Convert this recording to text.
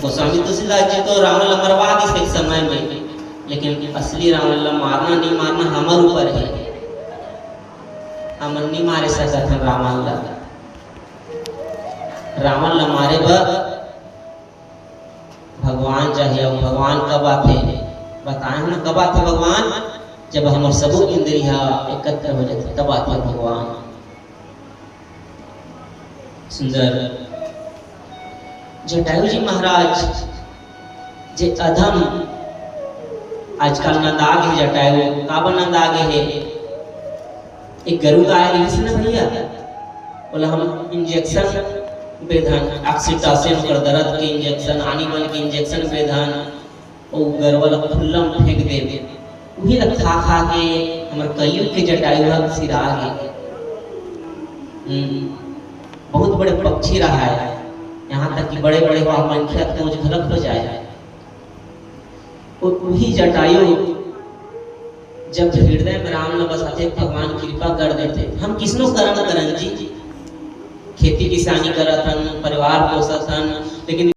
गोस्वामी तुलसीदास जी तो रावण ला मरवा दी एक समय में, लेकिन असली रावण ला मारना नहीं मारना हमारे ऊपर है। हम नहीं मारे सकते हैं रावण ला। रावण ला मारे भगवान चाहिए। भगवान कब आते बताए हम कब आते भगवान? जब हमारे सब इंद्रिया एकत्र हो जाते तब आते भगवान। सुंदर जटायु जी महाराज जे अधम आजकल नंदाग है जटायु काबा नंदाग है। एक गरुड़ आया ना भैया, बोला हम इंजेक्शन बेधन ऑक्सीटोसिन कर दर्द के इंजेक्शन एनिमल के इंजेक्शन बेधन और गरवल खुल्लम फेंक दे वही खा खा के हमर कलयुग के जटायु सिरा गए। बहुत बड़े पक्षी रहा है, यहाँ तक कि बड़े बड़े पंखिया खोज घलक हो जाए। और वही जटायु जब हृदय में राम न बसाते भगवान कृपा कर देते। हम किसनो कर्म करन जी, खेती किसानी करत हन, परिवार पोसत हन, लेकिन